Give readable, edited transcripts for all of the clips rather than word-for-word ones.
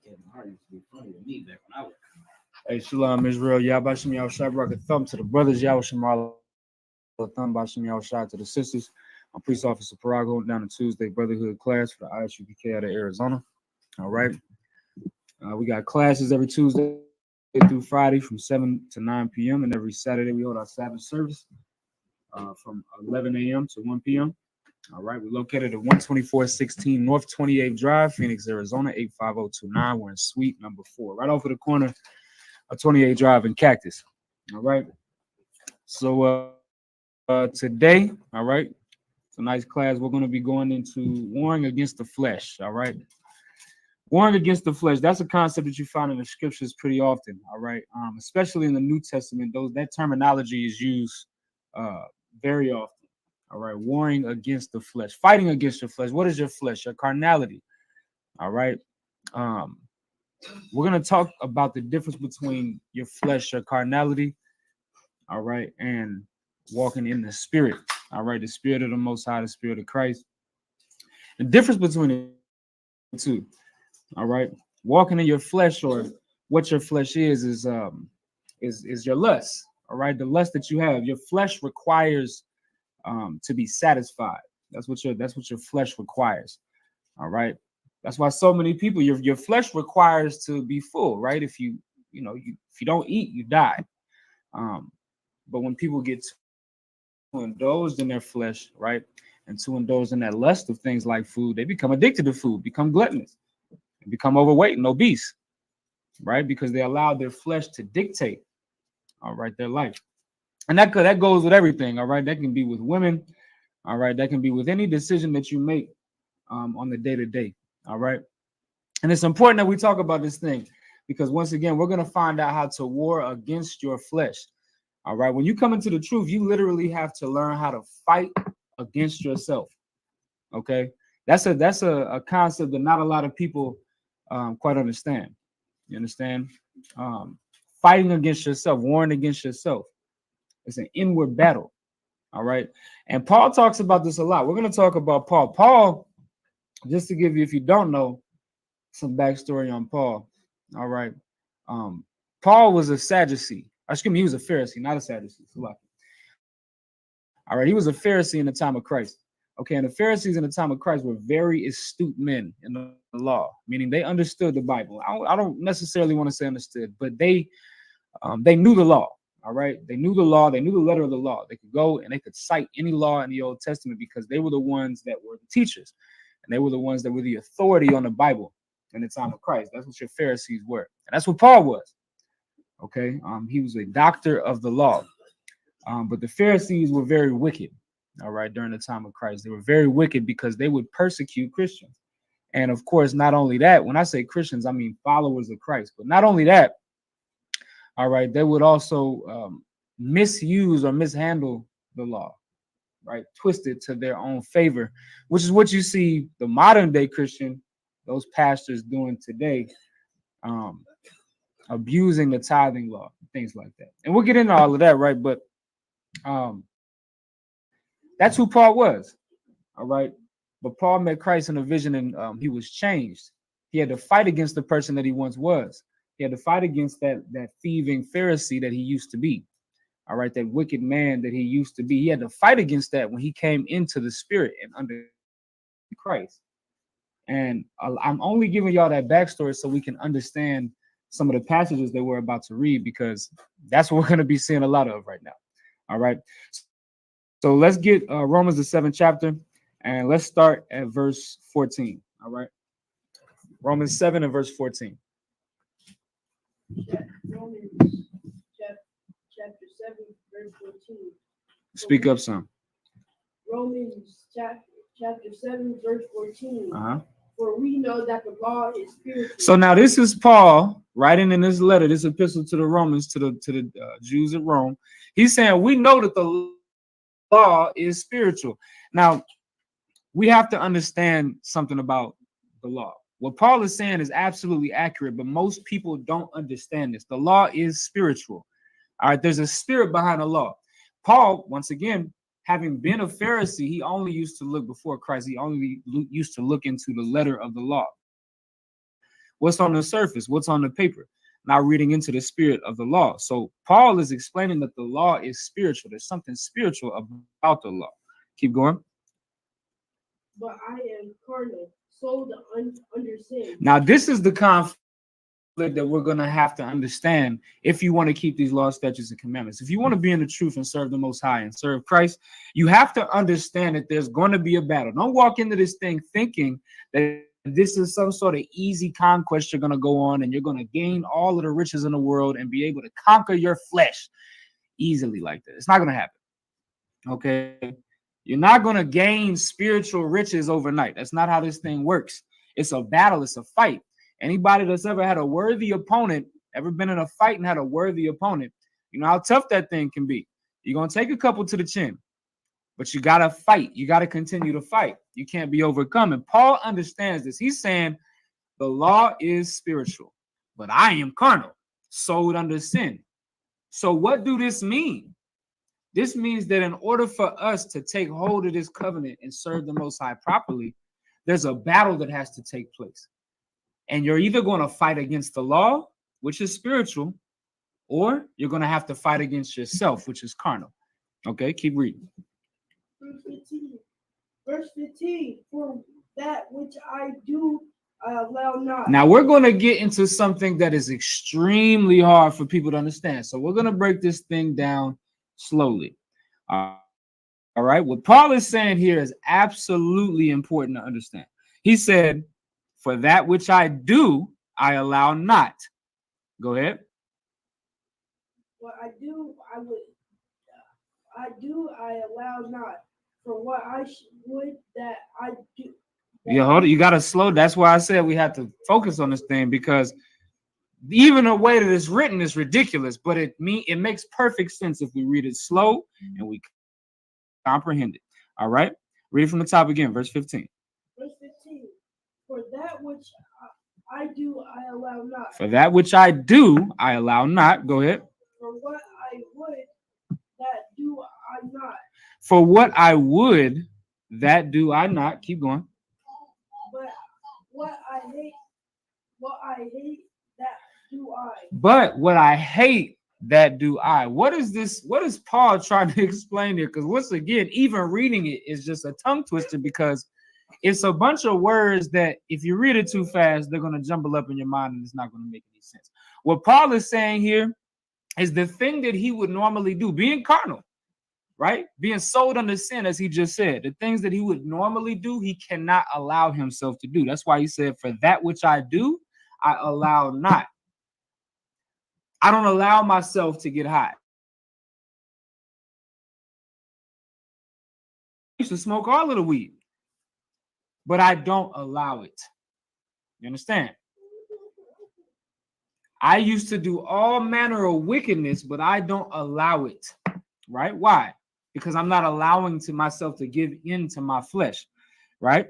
Kevin Hart used to be funny to me back when I was. Hey, Shalom, Israel. Yabashim Yahushua, rock a thumb to the brothers. Yahushua, a thumb, Bashim Yahushua to the sisters. I'm Priest Officer Parago down to Tuesday Brotherhood class for the ISUPK out of Arizona. All right. We got classes every Tuesday through Friday from 7 to 9 p.m. And every Saturday we hold our Sabbath service from 11 a.m. to 1 p.m. All right. We're located at 12416 North 28th Drive, Phoenix, Arizona, 85029. We're in suite number 4, right off of the corner of 28th Drive in Cactus. All right. So today, all right, it's a nice class. We're going to be going into warring against the flesh. All right. Warring against the flesh. That's a concept that you find in the scriptures pretty often. All right. Especially in the New Testament, that terminology is used very often. All right. Warring against the flesh, fighting against your flesh. What is your flesh? Your carnality. All right. We're going to talk about the difference between your flesh, your carnality. All right. And walking in the spirit. All right. The spirit of the Most High, the spirit of Christ. The difference between the two. All right. Walking in your flesh, or what your flesh is your lust. All right. The lust that you have. Your flesh requires to be satisfied. That's what your flesh requires. All right. That's why so many people, your flesh requires to be full, right? If you don't eat, you die. But when people get too indulged in their flesh, right, and too indulged in that lust of things like food, they become addicted to food, become gluttonous, and become overweight and obese, right? Because they allowed their flesh to dictate, all right, their life. And that goes with everything, all right? That can be with women, all right? That can be with any decision that you make on the day-to-day, all right? And it's important that we talk about this thing because, once again, we're going to find out how to war against your flesh, all right? When you come into the truth, you literally have to learn how to fight against yourself, okay? That's a concept that not a lot of people quite understand. You understand? Fighting against yourself, warring against yourself. It's an inward battle, all right? And Paul talks about this a lot. We're going to talk about Paul. Paul, just to give you, if you don't know, some backstory on Paul, all right? Paul was a Sadducee. Excuse me, he was a Pharisee, not a Sadducee. All right, he was a Pharisee in the time of Christ. Okay, and the Pharisees in the time of Christ were very astute men in the law, meaning they understood the Bible. I don't necessarily want to say understood, but they knew the law. All right, they knew the law. They knew the letter of the law. They could go and they could cite any law in the Old Testament because they were the ones that were the teachers, and they were the ones that were the authority on the Bible in the time of Christ. That's what your Pharisees were, and that's what Paul was. Okay, he was a doctor of the law, but the Pharisees were very wicked. All right, during the time of Christ, they were very wicked because they would persecute Christians, and of course, not only that. When I say Christians, I mean followers of Christ. But not only that. All right, they would also misuse or mishandle the law, right? Twist it to their own favor, which is what you see the modern day Christian, those pastors doing today, abusing the tithing law, things like that. And we'll get into all of that, right? But that's who Paul was, all right? But Paul met Christ in a vision, and he was changed. He had to fight against the person that he once was. He had to fight against that thieving Pharisee that he used to be. All right, that wicked man that he used to be. He had to fight against that when he came into the spirit and under Christ. And I'm only giving y'all that backstory so we can understand some of the passages that we're about to read, because that's what we're going to be seeing a lot of right now. All right. So let's get Romans the 7th chapter, and let's start at verse 14. All right. Romans 7 and verse 14. Romans chapter 7, verse 14. Speak up some. Romans chapter 7, verse 14. Uh-huh. For we know that the law is spiritual. So now this is Paul writing in this letter, this epistle to the Romans, to the Jews at Rome. He's saying we know that the law is spiritual. Now, we have to understand something about the law. What Paul is saying is absolutely accurate, but most people don't understand this. The law is spiritual. All right, there's a spirit behind the law. Paul, once again, having been a Pharisee, he only used to look before Christ. He only used to look into the letter of the law. what's on the surface, what's on the paper, not reading into the spirit of the law. So Paul is explaining that the law is spiritual. There's something spiritual about the law. Keep going. But I am carnal, sold under sin. Now, this is the conflict that we're going to have to understand if you want to keep these laws, statutes, and commandments. If you want to be in the truth and serve the Most High and serve Christ, you have to understand that there's going to be a battle. Don't walk into this thing thinking that this is some sort of easy conquest you're going to go on and you're going to gain all of the riches in the world and be able to conquer your flesh easily like that. It's not going to happen. Okay? You're not going to gain spiritual riches overnight. That's not how this thing works. It's a battle. It's a fight. Anybody that's ever had a worthy opponent, ever been in a fight and had a worthy opponent, you know how tough that thing can be. You're going to take a couple to the chin, but you got to fight. You got to continue to fight. You can't be overcome. And Paul understands this. He's saying the law is spiritual, but I am carnal, sold under sin. So what do this mean? This means that in order for us to take hold of this covenant and serve the Most High properly, there's a battle that has to take place. And you're either going to fight against the law, which is spiritual, or you're going to have to fight against yourself, which is carnal. Okay, keep reading. Verse 15, for that which I do, I allow not. Now, we're going to get into something that is extremely hard for people to understand. So we're going to break this thing down slowly. All right, what Paul is saying here is absolutely important to understand. He said, for that which I do, I allow not. Go ahead. What I do, I allow not. For what I would that I do. Yeah, hold it. You got to slow. That's why I said we have to focus on this thing, because even the way that it's written is ridiculous, but it makes perfect sense if we read it slow and we comprehend it. All right. Read it from the top again, verse 15. Verse 15. For that which I do, I allow not. For that which I do, I allow not. Go ahead. For what I would, that do I not. For what I would, that do I not. Keep going. But what I hate, that do I. But what I hate, that do I. What is this? What is Paul trying to explain here? Because once again, even reading it is just a tongue twister, because it's a bunch of words that if you read it too fast, they're going to jumble up in your mind and it's not going to make any sense. What Paul is saying here is the thing that he would normally do, being carnal, right? Being sold under sin, as he just said, the things that he would normally do, he cannot allow himself to do. That's why he said, for that which I do, I allow not. I don't allow myself to get high. I used to smoke all of the weed, but I don't allow it. You understand? I used to do all manner of wickedness, but I don't allow it. Right? Why? Because I'm not allowing to myself to give in to my flesh. Right?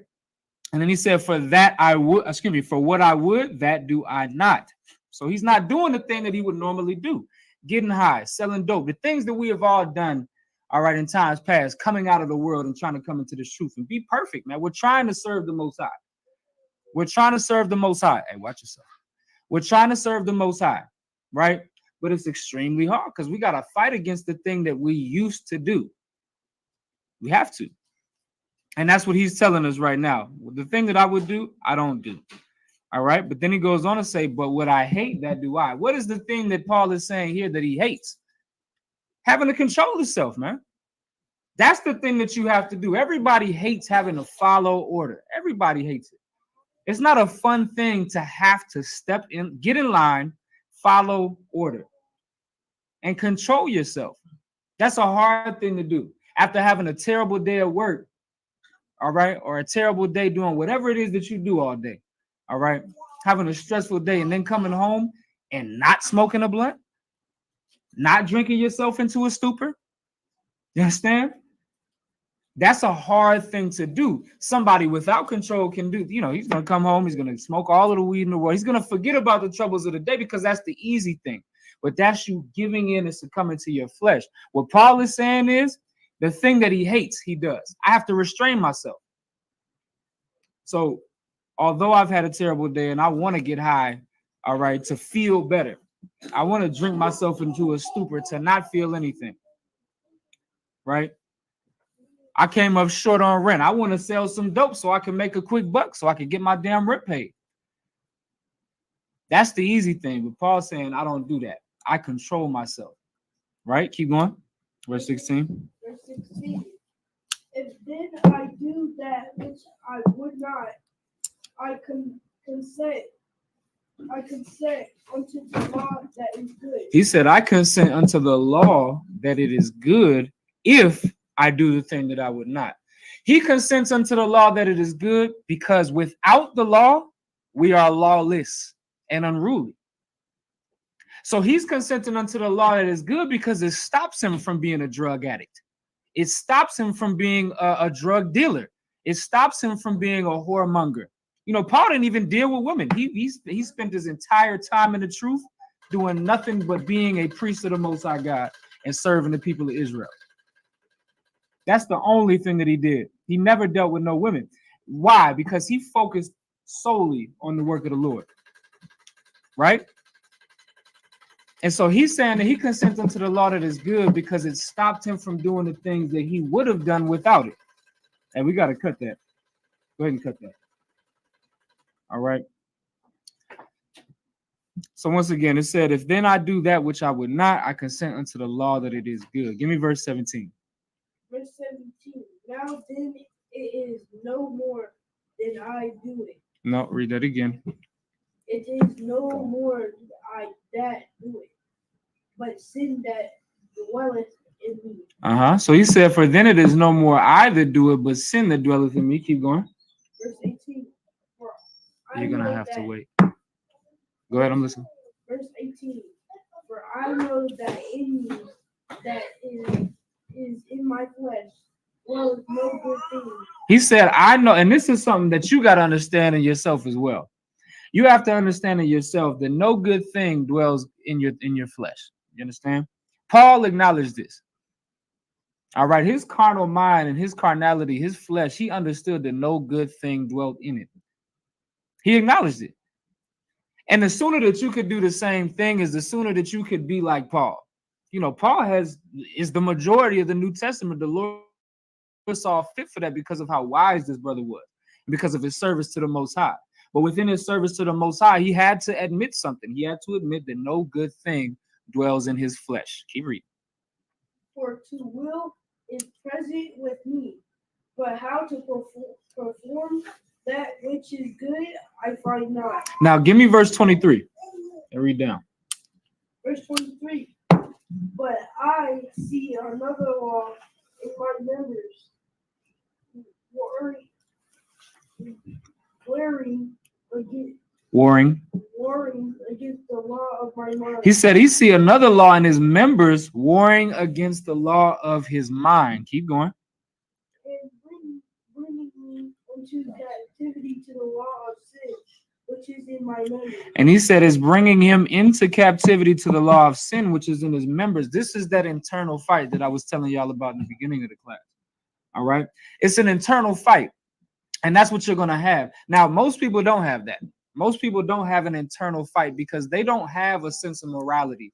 And then he said, for that I would, for what I would, that do I not. So he's not doing the thing that he would normally do. Getting high, selling dope, the things that we have all done, all right, in times past, coming out of the world and trying to come into this truth and be perfect, man. We're trying to serve the Most High. We're trying to serve the Most High. Hey, watch yourself. We're trying to serve the Most High, right? But it's extremely hard because we got to fight against the thing that we used to do. We have to. And that's what he's telling us right now. The thing that I would do, I don't do. All right. But then he goes on to say, but what I hate, that do I. What is the thing that Paul is saying here that he hates? Having to control himself, man. That's the thing that you have to do. Everybody hates having to follow order. Everybody hates it. It's not a fun thing to have to step in, get in line, follow order, and control yourself. That's a hard thing to do. After having a terrible day at work, all right, or a terrible day doing whatever it is that you do all day, all right, having a stressful day and then coming home and not smoking a blunt, not drinking yourself into a stupor. You understand? That's a hard thing to do. Somebody without control can do, he's going to come home, he's going to smoke all of the weed in the world. He's going to forget about the troubles of the day because that's the easy thing. But that's you giving in and succumbing to your flesh. What Paul is saying is the thing that he hates, he does. I have to restrain myself. So although I've had a terrible day and I want to get high, all right, to feel better. I want to drink myself into a stupor to not feel anything, right? I came up short on rent. I want to sell some dope so I can make a quick buck so I can get my damn rent paid. That's the easy thing. But Paul's saying, I don't do that. I control myself, right? Keep going. Verse 16. Verse 16. If then I do that which I would not, I consent unto the law that is good. He said, I consent unto the law that it is good if I do the thing that I would not. He consents unto the law that it is good because without the law, we are lawless and unruly. So he's consenting unto the law that is good because it stops him from being a drug addict. It stops him from being a drug dealer. It stops him from being a whoremonger. You know, Paul didn't even deal with women. He spent his entire time in the truth doing nothing but being a priest of the Most High God and serving the people of Israel. That's the only thing that he did. He never dealt with no women. Why? Because he focused solely on the work of the Lord. Right? And so he's saying that he consents unto the law that is good because it stopped him from doing the things that he would have done without it. And we got to cut that. Go ahead and cut that. All right. So once again, it said, if then I do that which I would not, I consent unto the law that it is good. Give me verse 17. Verse 17. Now then it is no more than I do it. No, read that again. It is no more I that do it, but sin that dwelleth in me. So he said, for then it is no more I that do it, but sin that dwelleth in me. Keep going. Verse 18. For I You're going to know have to that- wait. Go ahead, I'm listening. Verse 18. For I know that in me, that is in my flesh, dwelleth no good thing. He said, I know, and this is something that you got to understand in yourself as well. You have to understand in yourself that no good thing dwells in your flesh. You understand? Paul acknowledged this. All right, his carnal mind and his carnality, his flesh, he understood that no good thing dwelt in it. He acknowledged it. And the sooner that you could do the same thing is the sooner that you could be like Paul. You know, Paul is the majority of the New Testament. The Lord saw fit for that because of how wise this brother was, because of his service to the Most High. But within his service to the Most High, he had to admit something. He had to admit that no good thing dwells in his flesh. Keep reading. For to will is present with me, but how to perform that which is good, I find not. Now, give me verse 23 and read down. Verse 23. But I see another law in my members, warring against the law of my mind. He said he see another law in his members warring against the law of his mind. Keep going. And bringing me into captivity to the law of sin, which is in my members. And he said it's bringing him into captivity to the law of sin, which is in his members. This is that internal fight that I was telling y'all about in the beginning of the class. All right. It's an internal fight. And that's what you're going to have. Now, most people don't have that. Most people don't have an internal fight because they don't have a sense of morality.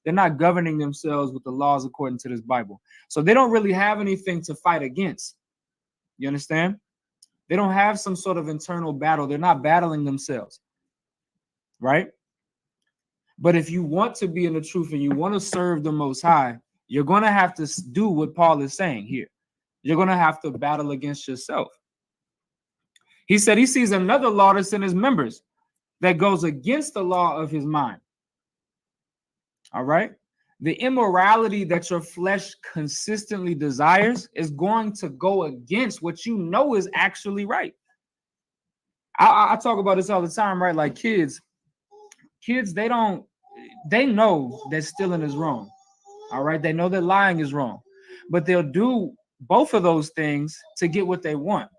They're not governing themselves with the laws according to this Bible. So they don't really have anything to fight against. You understand? They don't have some sort of internal battle. They're not battling themselves. Right? But if you want to be in the truth and you want to serve the Most High, you're going to have to do what Paul is saying here. You're going to have to battle against yourself. He said he sees another law that's in his members that goes against the law of his mind. All right. The immorality that your flesh consistently desires is going to go against what you know is actually right. I talk about this all the time, right? Like kids, they know that stealing is wrong. All right. They know that lying is wrong, but they'll do both of those things to get what they want.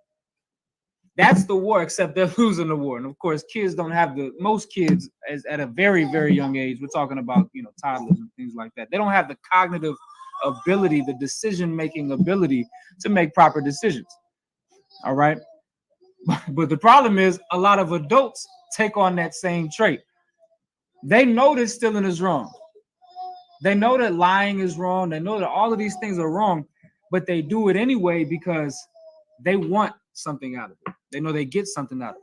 That's the war, except they're losing the war. And of course, kids don't have most kids at a very, very young age. We're talking about, toddlers and things like that. They don't have the cognitive ability, the decision-making ability to make proper decisions. All right. But the problem is a lot of adults take on that same trait. They know that stealing is wrong. They know that lying is wrong. They know that all of these things are wrong, but they do it anyway because they want something out of it. They know they get something out of it.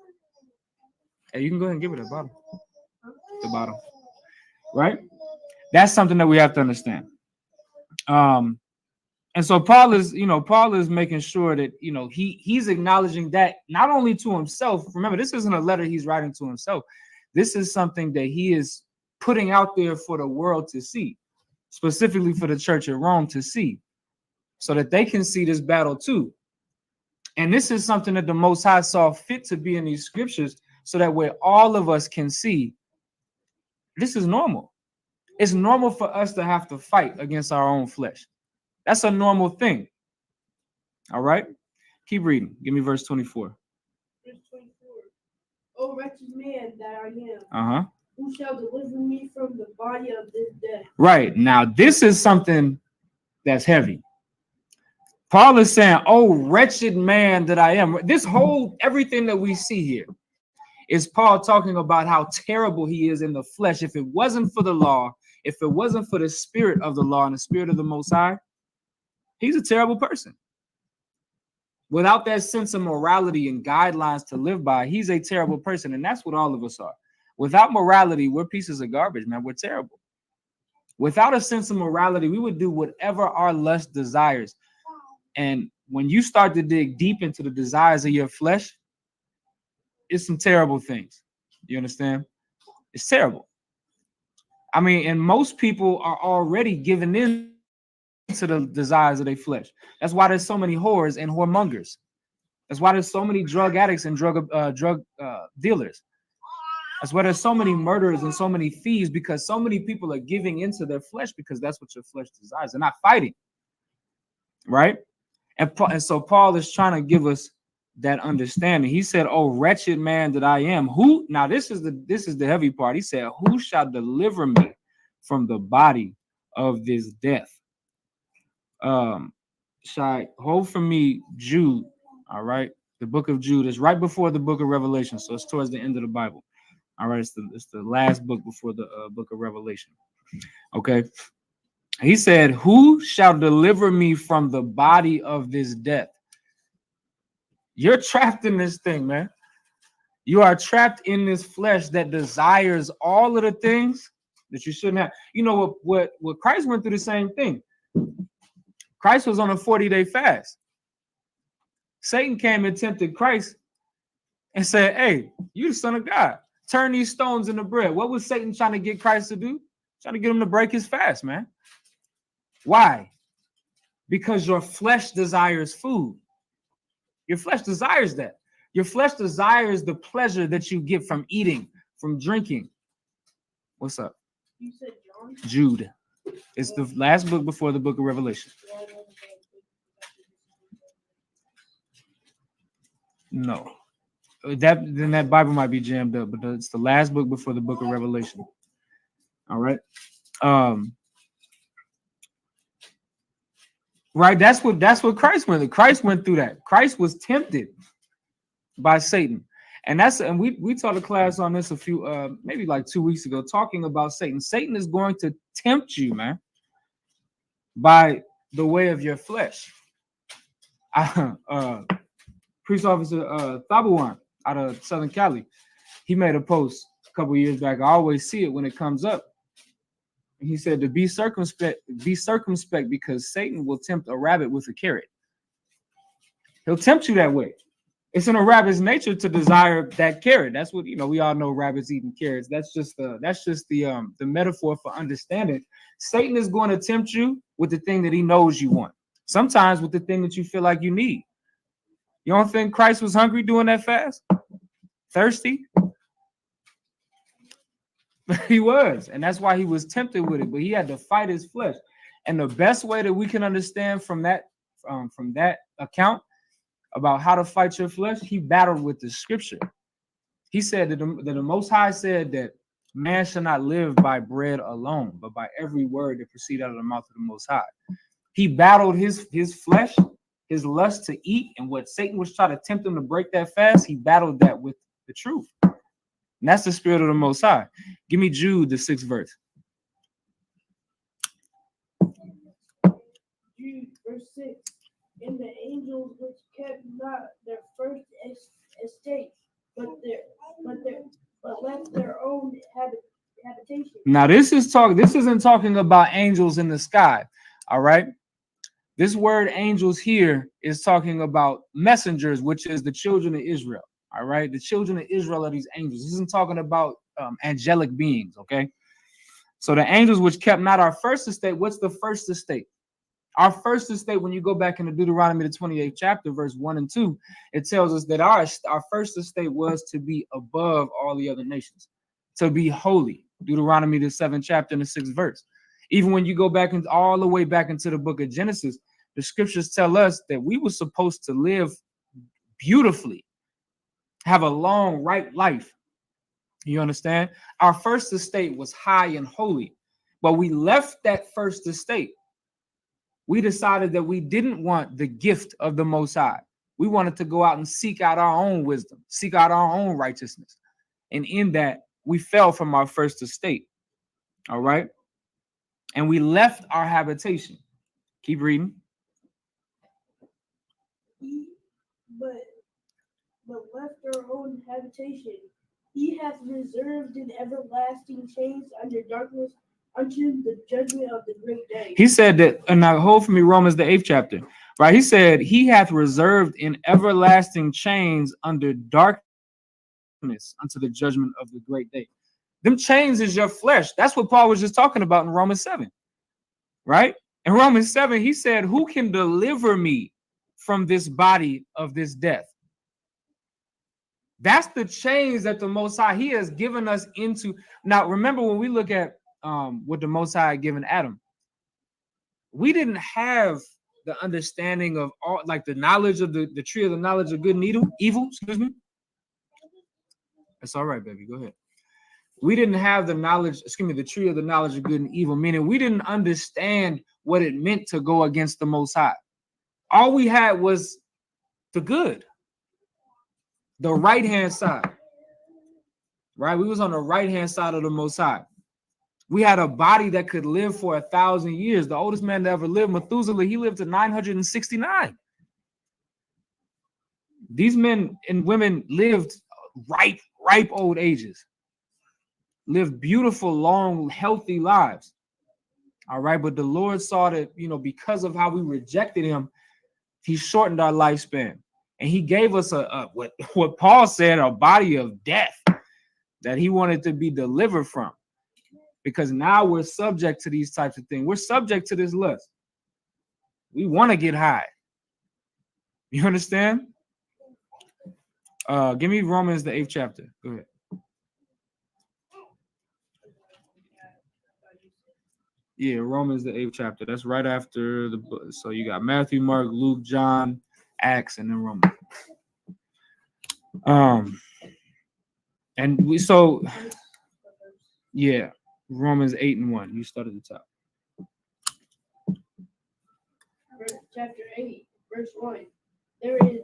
Hey, you can go ahead and give it a bottom. The bottom. Right? That's something that we have to understand. And so Paul is making sure that, he's acknowledging that not only to himself. Remember, this isn't a letter he's writing to himself. This is something that he is putting out there for the world to see, specifically for the church of Rome to see, so that they can see this battle too. And this is something that the Most High saw fit to be in these scriptures, so that way all of us can see this is normal. It's normal for us to have to fight against our own flesh. That's a normal thing. All right. Keep reading. Give me verse 24. Verse 24. O wretched man that I am. Uh-huh. Who shall deliver me from the body of this death? Right. Now, this is something that's heavy. Paul is saying, oh, wretched man that I am. This whole, everything that we see here is Paul talking about how terrible he is in the flesh. If it wasn't for the law, if it wasn't for the spirit of the law and the spirit of the Most High, he's a terrible person. Without that sense of morality and guidelines to live by, he's a terrible person. And that's what all of us are. Without morality, we're pieces of garbage, man. We're terrible. Without a sense of morality, we would do whatever our lust desires. And when you start to dig deep into the desires of your flesh, it's some terrible things. You understand? It's terrible. I mean, and most people are already giving in to the desires of their flesh. That's why there's so many whores and whoremongers. That's why there's so many drug addicts and drug dealers. That's why there's so many murderers and so many thieves, because so many people are giving into their flesh because that's what your flesh desires. They're not fighting, right? And so Paul is trying to give us that understanding. He said, "Oh, wretched man that I am." Who? Now this is the heavy part. He said, "Who shall deliver me from the body of this death?" Shall hold for me Jude. All right, the book of Jude is right before the book of Revelation, so it's towards the end of the Bible. All right, it's the last book before the book of Revelation. Okay, he said, "Who shall deliver me from the body of this death?" You're trapped in this thing, man. You are trapped in this flesh that desires all of the things that you shouldn't have. You know what Christ went through the same thing. Christ was on a 40-day fast. Satan came and tempted Christ and said, "Hey, you the Son of God. Turn these stones into bread." What was Satan trying to get Christ to do? Trying to get him to break his fast, man. Why? Because your flesh desires food. Your flesh desires that. Your flesh desires the pleasure that you get from eating, from drinking. What's up? You said John? Jude. It's the last book before the book of Revelation. No. That Bible might be jammed up, but it's the last book before the book of Revelation. All right. Right. That's what Christ went through. Christ went through that. Christ was tempted by Satan. And we taught a class on this a few maybe like 2 weeks ago, talking about Satan. Satan is going to tempt you, man, by the way of your flesh. Police officer Thabuan out of Southern Cali, he made a post a couple years back. I always see it when it comes up. He said to be circumspect because Satan will tempt a rabbit with a carrot. He'll tempt you that way. It's in a rabbit's nature to desire that carrot. That's what, we all know, rabbits eating carrots. That's just the metaphor for understanding. Satan is going to tempt you with the thing that he knows you want. Sometimes with the thing that you feel like you need. You don't think Christ was hungry doing that fast? Thirsty? He was, and that's why he was tempted with it, but he had to fight his flesh. And the best way that we can understand from that account about how to fight your flesh, he battled with the scripture. He said that the Most High said that man shall not live by bread alone, but by every word that proceeds out of the mouth of the Most High. He battled his flesh, his lust to eat, and what Satan was trying to tempt him to break that fast, he battled that with the truth. And that's the spirit of the Most High. Give me Jude, the 6th verse. Jude, verse 6. And the angels which kept not their first estate, but left their own habitation. Now, this isn't talking about angels in the sky. All right. This word angels here is talking about messengers, which is the children of Israel. All right. The children of Israel are these angels. This isn't talking about angelic beings. Okay. So the angels which kept not our first estate. What's the first estate? Our first estate, when you go back into Deuteronomy, the 28th chapter, verse 1 and 2, it tells us that our first estate was to be above all the other nations, to be holy. Deuteronomy, the 7th chapter and the 6th verse. Even when you go back and all the way back into the book of Genesis, the scriptures tell us that we were supposed to live beautifully, have a long, right life. You understand? Our first estate was high and holy, but we left that first estate. We decided that we didn't want the gift of the Most High. We wanted to go out and seek out our own wisdom, seek out our own righteousness. And in that, we fell from our first estate. All right. And we left our habitation. Keep reading. But left our own habitation. He hath reserved in everlasting chains under darkness unto the judgment of the great day. He said that, and now hold for me, Romans, the 8th chapter. Right. He said, he hath reserved in everlasting chains under darkness unto the judgment of the great day. Them chains is your flesh. That's what Paul was just talking about in Romans 7. Right? In Romans 7, he said, who can deliver me from this body of this death? That's the chains that the Most High, he has given us into. Now, remember when we look at what the Most High had given Adam, we didn't have the understanding of all, like the knowledge of the tree of the knowledge of good and evil. Excuse me. That's all right, baby. Go ahead. We didn't have the knowledge, the tree of the knowledge of good and evil, meaning we didn't understand what it meant to go against the Most High. All we had was the good, the right-hand side, right? We was on the right-hand side of the Most High. We had a body that could live for 1,000 years. The oldest man that ever lived, Methuselah, he lived to 969. These men and women lived ripe old ages. Lived beautiful, long, healthy lives. All right. But the Lord saw that, because of how we rejected him, he shortened our lifespan. And he gave us what Paul said, a body of death that he wanted to be delivered from. Because now we're subject to these types of things. We're subject to this lust. We want to get high. You understand? Give me Romans, the 8th chapter. Go ahead. Yeah, Romans, the 8th chapter. That's right after the book. So you got Matthew, Mark, Luke, John, Acts, and then Romans. Romans 8 and 1. You start at the top. Chapter 8, verse 1. There is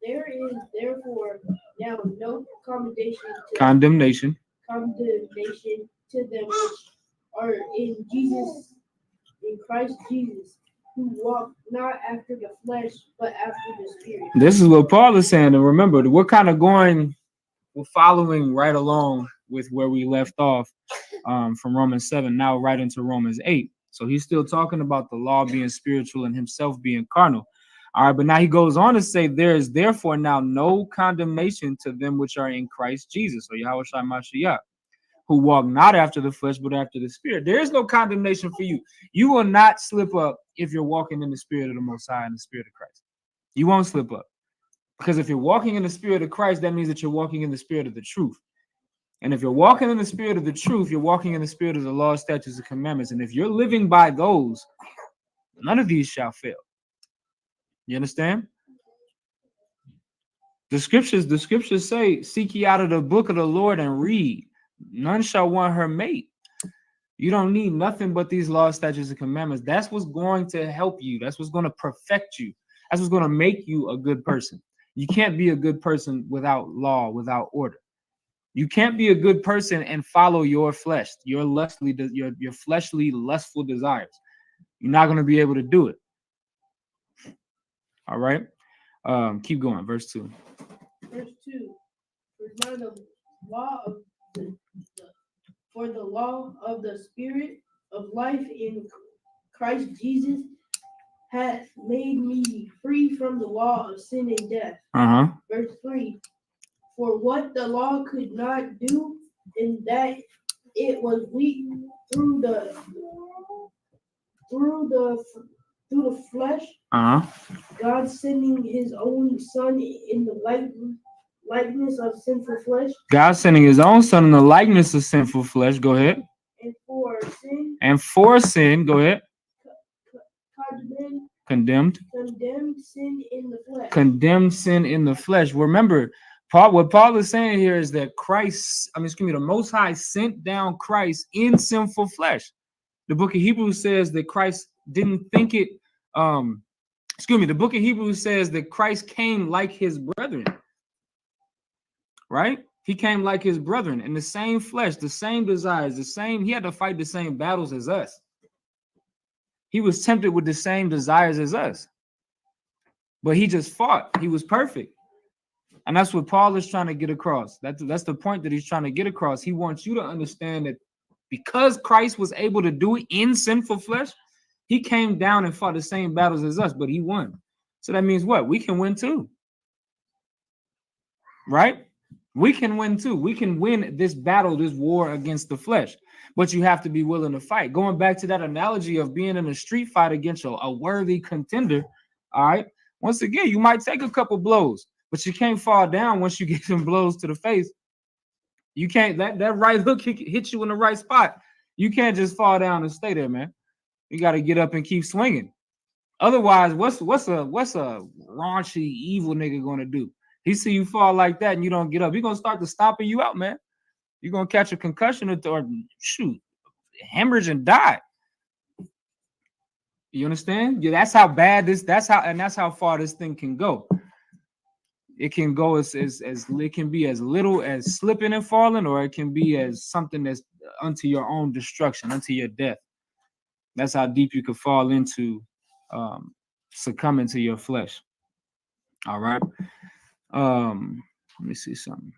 therefore now no condemnation to them which are in Christ Jesus, who walk not after the flesh, but after the spirit. This is what Paul is saying. And remember, we're following right along with where we left off from Romans 7, now right into Romans 8. So he's still talking about the law being spiritual and himself being carnal. All right, but now he goes on to say, there is therefore now no condemnation to them which are in Christ Jesus, or Yahweh Shai Mashiach, who walk not after the flesh, but after the spirit. There is no condemnation for you. You will not slip up if you're walking in the spirit of the Most High and the spirit of Christ. You won't slip up. Because if you're walking in the spirit of Christ, that means that you're walking in the spirit of the truth. And if you're walking in the spirit of the truth, you're walking in the spirit of the law, statutes, and commandments. And if you're living by those, none of these shall fail. You understand? The scriptures say, seek ye out of the book of the Lord and read. None shall want her mate. You don't need nothing but these laws, statutes, and commandments. That's what's going to help you. That's what's going to perfect you. That's what's going to make you a good person. You can't be a good person without law, without order. You can't be a good person and follow your flesh, your fleshly, lustful desires. You're not going to be able to do it. All right. Keep going. Verse 2. Verse 2. For the law of the Spirit of life in Christ Jesus hath made me free from the law of sin and death. Verse 3. For what the law could not do, in that it was weak through the flesh, God sending his own Son in the likeness of sinful flesh. God sending his own Son in the likeness of sinful flesh. Go ahead. And for sin. Go ahead. Condemned sin in the flesh. Condemned sin in the flesh. Remember, what Paul is saying here is that the Most High sent down Christ in sinful flesh. The book of Hebrews says that Christ didn't think it. The book of Hebrews says that Christ came like his brethren. Right? He came like his brethren in the same flesh, the same desires, he had to fight the same battles as us. He was tempted with the same desires as us. But he just fought. He was perfect. And that's what Paul is trying to get across. That's the point that he's trying to get across. He wants you to understand that because Christ was able to do it in sinful flesh, he came down and fought the same battles as us, but he won. So that means what? We can win too. Right? We can win too. We can win this battle, this war against the flesh, but you have to be willing to fight. Going back to that analogy of being in a street fight against a worthy contender, all right? Once again, you might take a couple blows, but you can't fall down once you get some blows to the face. You can't, that right hook hit you in the right spot. You can't just fall down and stay there, man. You got to get up and keep swinging. Otherwise, what's a raunchy, evil nigga going to do? He see you fall like that and you don't get up. He's going to start to stomping you out, man. You're going to catch a concussion or hemorrhage and die. You understand? Yeah, that's how bad that's how far this thing can go. It can go as it can be as little as slipping and falling, or it can be as something that's unto your own destruction, unto your death. That's how deep you could fall into succumbing to your flesh. All right. Let me see something.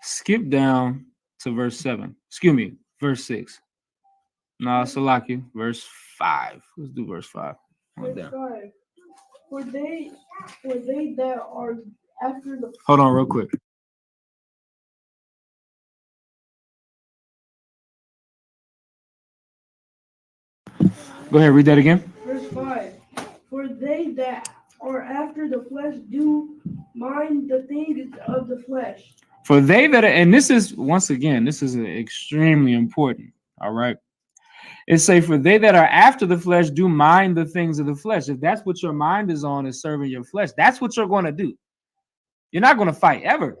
Skip down to verse 7. Verse 6. No, Salaki, verse 5. Let's do verse 5. Verse 5. For they that are after the. Hold on, real quick. Go ahead, read that again. Verse 5. For they that are after the flesh do mind the things of the flesh. For they that are, and this is, once again, this is extremely important. All right. It say, for they that are after the flesh do mind the things of the flesh. If that's what your mind is on, is serving your flesh, that's what you're going to do. You're not going to fight ever,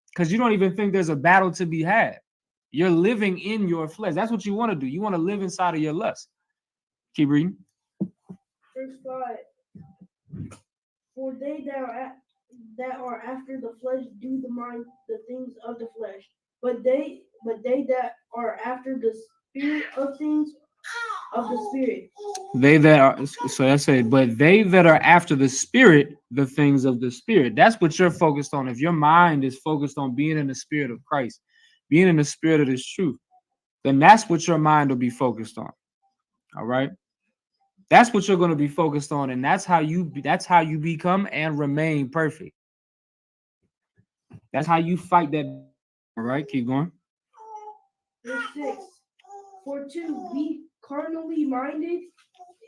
because you don't even think there's a battle to be had. You're living in your flesh. That's what you want to do. You want to live inside of your lust. Keep reading. Verse 5. For they that are after the flesh do mind the things of the flesh, but they that are after the spirit of things of the spirit. They that are, so that's it. But they that are after the spirit, the things of the spirit. That's what you're focused on. If your mind is focused on being in the spirit of Christ, being in the spirit of this truth, then that's what your mind will be focused on. All right. That's what you're going to be focused on, and that's how you become and remain perfect. That's how you fight that. All right, keep going. Verse 6. For to be carnally minded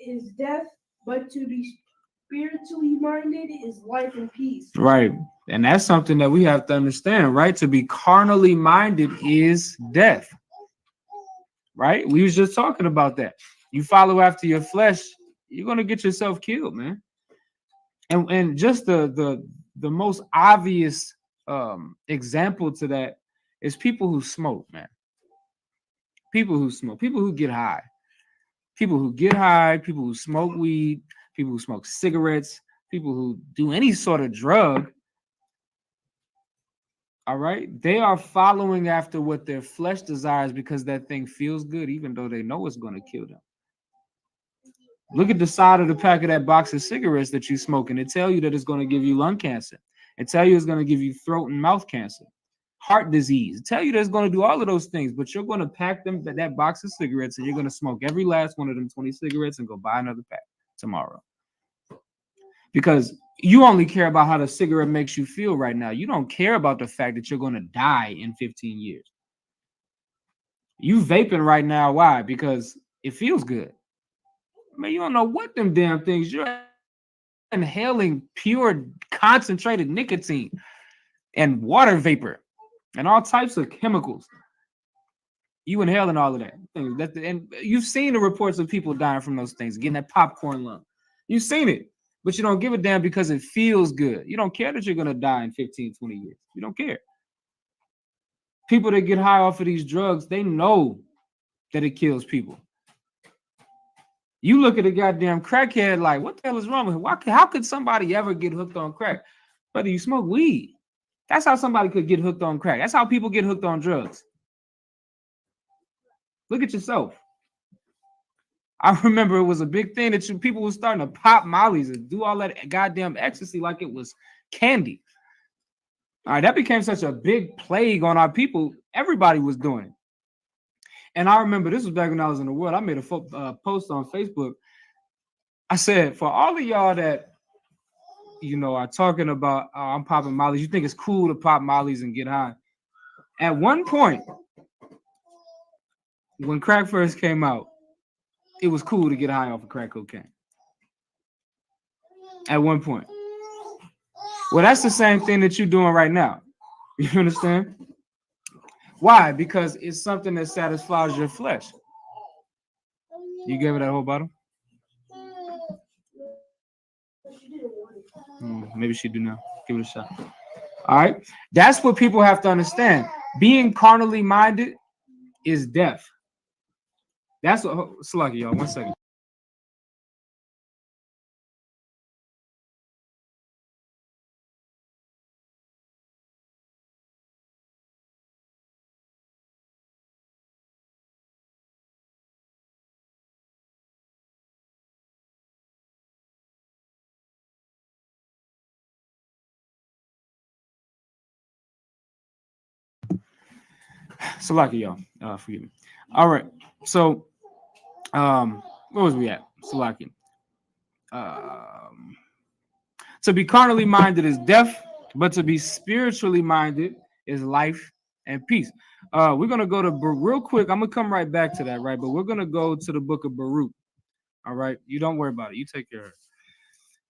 is death, but to be spiritually minded is life and peace. Right, and that's something that we have to understand, right? To be carnally minded is death. Right? We was just talking about that. You follow after your flesh, you're gonna get yourself killed, man. And just the most obvious example to that is people who smoke, man. People who smoke, people who get high, people who smoke weed, people who smoke cigarettes, people who do any sort of drug. All right, they are following after what their flesh desires because that thing feels good, even though they know it's going to kill them. Look at the side of the pack of that box of cigarettes that you smoke, and it tell you that it's going to give you lung cancer. It tell you it's going to give you throat and mouth cancer, heart disease. It tell you that it's going to do all of those things, but you're going to pack them that box of cigarettes, and you're going to smoke every last one of them 20 cigarettes and go buy another pack tomorrow. Because you only care about how the cigarette makes you feel right now. You don't care about the fact that you're going to die in 15 years. You vaping right now. Why? Because it feels good. Man, you don't know what them damn things. You're inhaling pure concentrated nicotine and water vapor and all types of chemicals. You inhaling all of that. And you've seen the reports of people dying from those things, getting that popcorn lung. You've seen it. But you don't give a damn because it feels good. You don't care that you're going to die in 15, 20 years. You don't care. People that get high off of these drugs, they know that it kills people. You look at a goddamn crackhead like, what the hell is wrong with him? How could somebody ever get hooked on crack? Whether you smoke weed. That's how somebody could get hooked on crack. That's how people get hooked on drugs. Look at yourself. I remember it was a big thing that people were starting to pop mollies and do all that goddamn ecstasy like it was candy. All right, that became such a big plague on our people. Everybody was doing it. And I remember this was back when I was in the world. I made a post on Facebook. I said, for all of y'all that, are talking about, I'm popping mollies, you think it's cool to pop mollies and get high. At one point, when crack first came out, it was cool to get high off of crack cocaine. At one point. Well, that's the same thing that you're doing right now. You understand? Why? Because it's something that satisfies your flesh. You gave her that whole bottle? Maybe she do now. Give it a shot. All right. That's what people have to understand. Being carnally minded is death. That's what. Slucky, y'all. 1 second. Slucky, y'all. Forgive me. All right. So, where was we at? Slucky. To be carnally minded is death, but to be spiritually minded is life and peace. We're going to go to real quick. I'm going to come right back to that, right? But we're going to go to the book of Baruch. All right. You don't worry about it. You take care of it.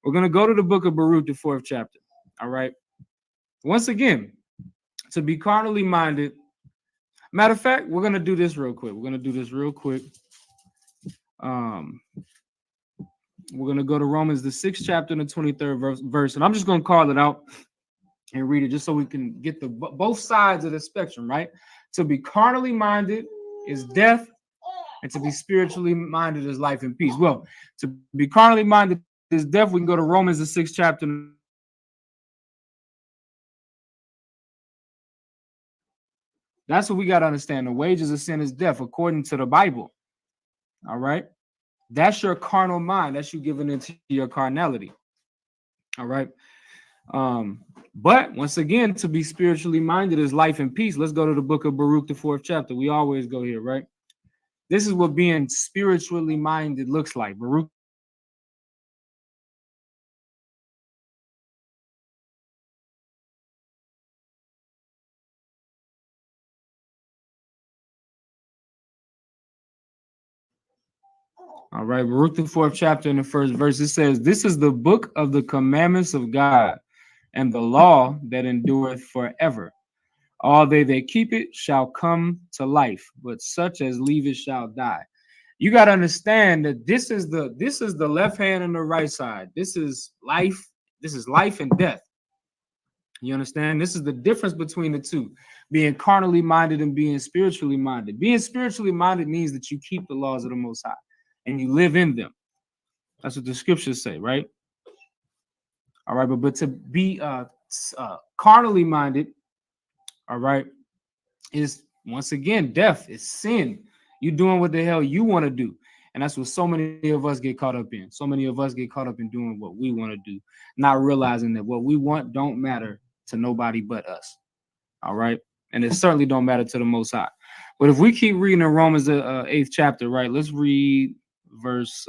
We're going to go to the book of Baruch, the 4th chapter. All right. Once again, to be carnally minded. Matter of fact, we're going to do this real quick. We're going to go to Romans, the 6th chapter and the 23rd verse. And I'm just going to call it out and read it just so we can get the both sides of the spectrum, right? To be carnally minded is death, and to be spiritually minded is life and peace. Well, to be carnally minded is death. We can go to Romans, the 6th chapter. That's what we got to understand. The wages of sin is death, according to the Bible. All right. That's your carnal mind. That's you giving into your carnality. All right. But once again, to be spiritually minded is life and peace. Let's go to the book of Baruch, the 4th chapter. We always go here, right? This is what being spiritually minded looks like. Baruch. All right, Baruch, the 4th chapter, in the 1st verse, it says, "This is the book of the commandments of God, and the law that endureth forever. All they that keep it shall come to life, but such as leave it shall die." You got to understand that this is the left hand and the right side. This is life and death. You understand? This is the difference between the two, being carnally minded and being spiritually minded. Being spiritually minded means that you keep the laws of the Most High and you live in them. That's what the scriptures say, right? All right, but to be carnally minded, all right, is once again death, is sin. You're doing what the hell you want to do. And that's what so many of us get caught up in. So many of us get caught up in doing what we want to do, not realizing that what we want don't matter to nobody but us. All right. And it certainly don't matter to the Most High. But if we keep reading in Romans, the 8th chapter, right? Let's read verse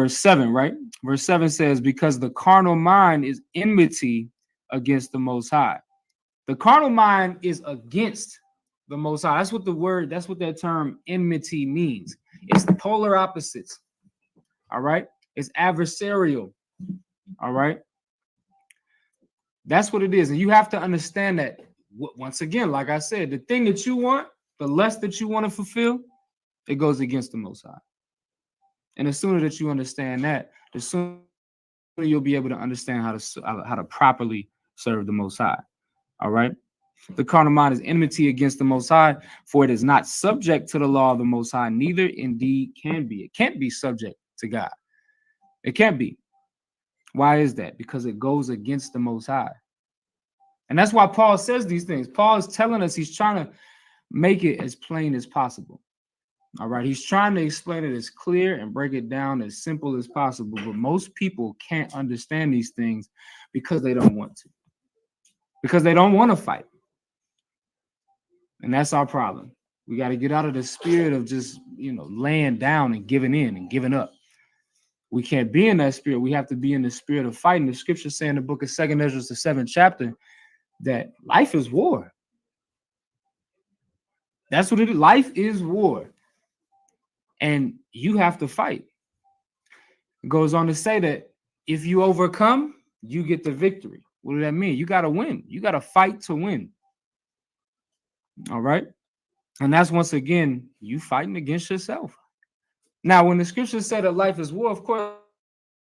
7, right? Verse 7 says, because the carnal mind is enmity against the Most High. The carnal mind is against the Most High. That's what that term enmity means. It's the polar opposites. All right. It's adversarial. All right. That's what it is. And you have to understand that, once again, like I said, the thing that you want, the less that you want to fulfill, it goes against the Most High. And the sooner that you understand that, the sooner you'll be able to understand how to properly serve the Most High. All right. The carnal mind is enmity against the Most High, for it is not subject to the law of the Most High, neither indeed can be. It can't be subject to God. It can't be. Why is that? Because it goes against the Most High. And that's why Paul says these things. Paul is telling us, he's trying to make it as plain as possible. All right. He's trying to explain it as clear and break it down as simple as possible. But most people can't understand these things because they don't want to. Because they don't want to fight. And that's our problem. We got to get out of the spirit of just, laying down and giving in and giving up. We can't be in that spirit. We have to be in the spirit of fighting. The scriptures say in the book of 2 Ezra, the 7th chapter, that life is war. That's what it is. Life is war. And you have to fight. It goes on to say that if you overcome, you get the victory. What does that mean? You got to win. You got to fight to win. All right. And that's, once again, you fighting against yourself. Now, when the scriptures say that life is war, of course,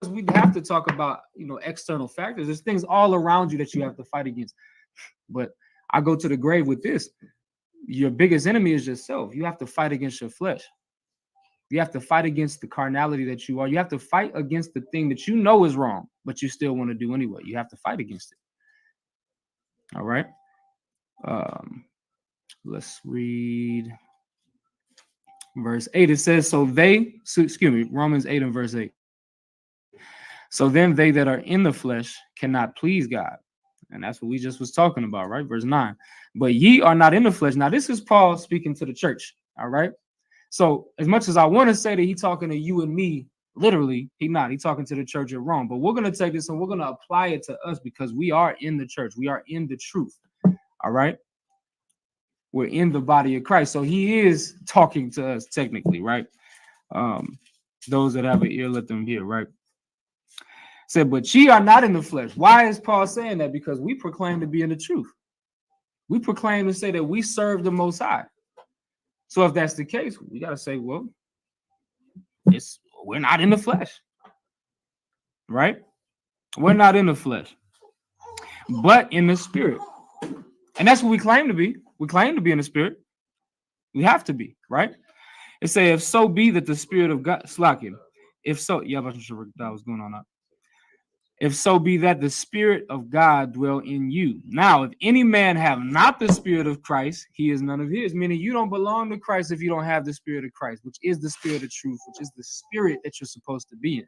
we have to talk about, external factors. There's things all around you that you have to fight against. But I go to the grave with this. Your biggest enemy is yourself. You have to fight against your flesh. You have to fight against the carnality that you are. You have to fight against the thing that you know is wrong, but you still want to do anyway. You have to fight against it. All right. Let's read verse 8. It says, Romans 8 and verse 8. So then they that are in the flesh cannot please God. And that's what we just was talking about, right? Verse 9. But ye are not in the flesh. Now, this is Paul speaking to the church. All right. So as much as I want to say that he's talking to you and me, literally, he's not. He's talking to the church at Rome. But we're going to take this and we're going to apply it to us because we are in the church. We are in the truth. All right. We're in the body of Christ. So he is talking to us technically, right? Those that have an ear, let them hear, right? Said, but ye are not in the flesh. Why is Paul saying that? Because we proclaim to be in the truth. We proclaim to say that we serve the Most High. So if that's the case, we got to say, well, we're not in the flesh, right? We're not in the flesh, but in the spirit. And that's what we claim to be. We claim to be in the spirit. We have to be, right? It says, if so be that the spirit of God, slacking. If so, yeah, I'm not sure that was going on. If so be that the spirit of God dwell in you. Now, if any man have not the spirit of Christ, he is none of his. Meaning you don't belong to Christ if you don't have the spirit of Christ, which is the spirit of truth, which is the spirit that you're supposed to be in.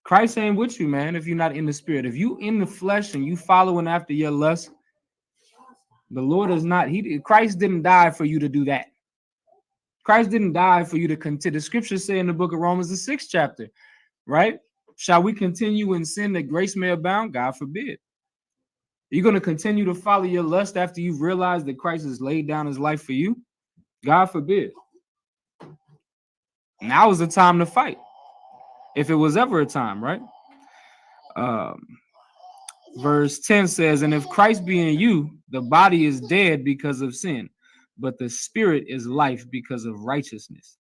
Christ ain't with you, man, if you're not in the spirit. If you in the flesh and you following after your lust, the Lord is not. Christ didn't die for you to do that. Christ didn't die for you to continue. The scriptures say in the book of Romans, the 6th chapter, right? Shall we continue in sin that grace may abound? God forbid. You're going to continue to follow your lust after you've realized that Christ has laid down his life for you? God forbid. Now is the time to fight. If it was ever a time, right? Verse 10 says, and if Christ be in you, the body is dead because of sin, but the spirit is life because of righteousness.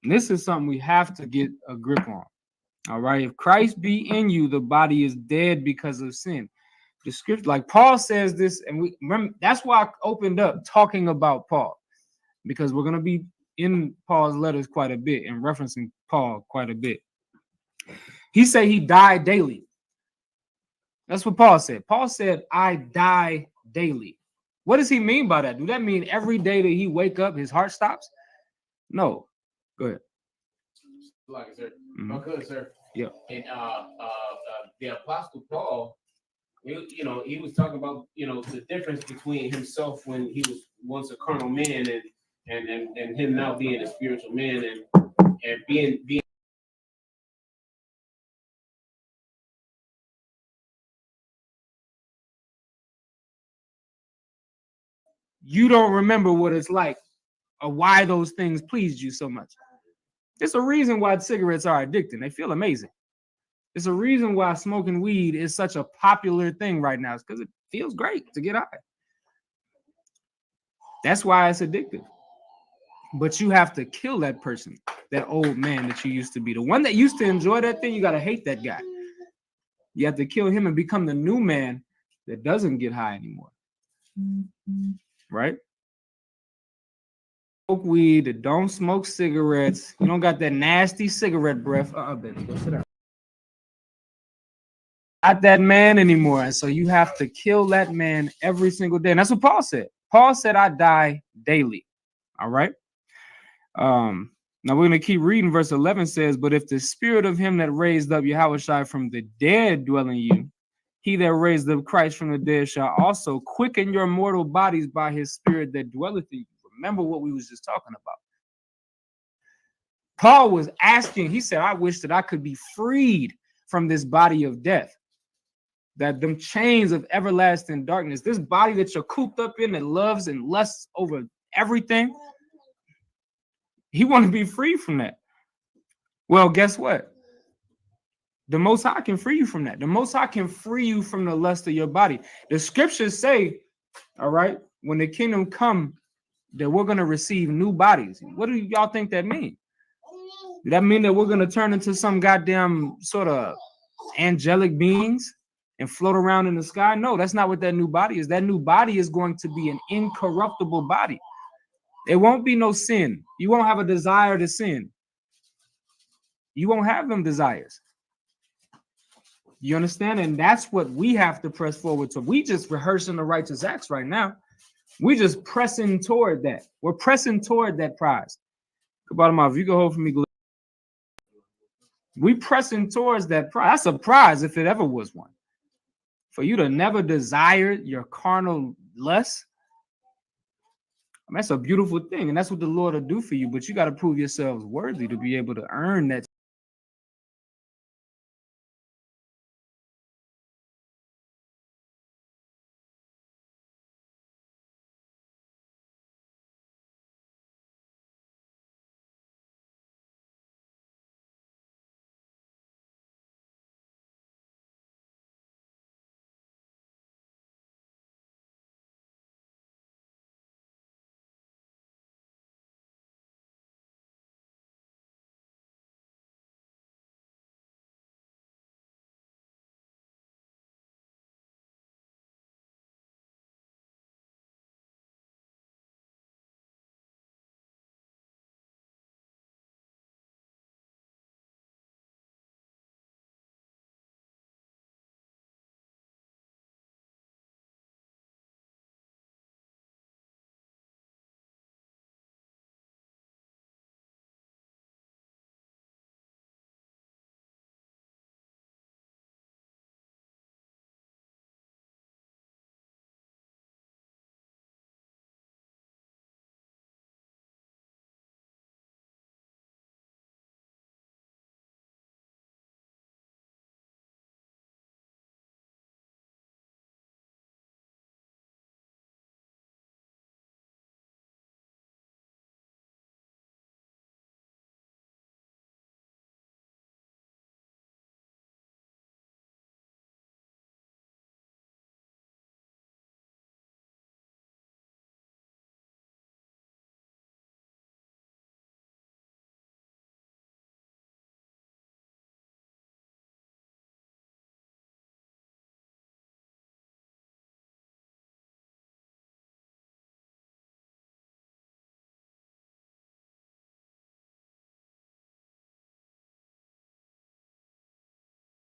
And this is something we have to get a grip on. All right. If Christ be in you, the body is dead because of sin. The scripture, like Paul says this, and we remember that's why I opened up talking about Paul, because we're going to be in Paul's letters quite a bit and referencing Paul quite a bit. He said he died daily. That's what Paul said. Paul said, I die daily. What does he mean by that? Do that mean every day that he wake up, his heart stops? No. Go ahead. Like I said, Mhm. oh, good, sir. Yeah. And the Apostle Paul, he was talking about, the difference between himself when he was once a carnal man and him now being a spiritual man and being. You don't remember what it's like or why those things pleased you so much. There's a reason why cigarettes are addicting. They feel amazing. There's a reason why smoking weed is such a popular thing right now. It's because it feels great to get high. That's why it's addictive. But you have to kill that person, that old man that you used to be. The one that used to enjoy that thing, you got to hate that guy. You have to kill him and become the new man that doesn't get high anymore. Right? Smoke weed, that don't smoke cigarettes. You don't got that nasty cigarette breath. Benny, go sit down. Not that man anymore. And so you have to kill that man every single day. And that's what Paul said. Paul said, I die daily. All right. Now we're going to keep reading. Verse 11 says, but if the spirit of him that raised up Yahushua from the dead dwell in you, he that raised up Christ from the dead shall also quicken your mortal bodies by his spirit that dwelleth in you. Remember what we was just talking about. Paul was asking, he said, I wish that I could be freed from this body of death, that them chains of everlasting darkness, this body that you're cooped up in that loves and lusts over everything. He want to be free from that. Well, guess what? The Most High can free you from that. The Most High can free you from the lust of your body. The scriptures say, all right, when the kingdom come, that we're going to receive new bodies. What do y'all think that means? Does that mean that we're going to turn into some goddamn sort of angelic beings and float around in the sky? No, that's not what that new body is. That new body is going to be an incorruptible body. It won't be no sin. You won't have a desire to sin. You won't have them desires. You understand? And that's what we have to press forward to. We just rehearsing the righteous acts right now. We just pressing toward that. We're pressing toward that prize. If you go hold for me. We pressing towards that prize. That's a prize if it ever was one. For you to never desire your carnal lust. I mean, that's a beautiful thing. And that's what the Lord will do for you. But you got to prove yourselves worthy to be able to earn that.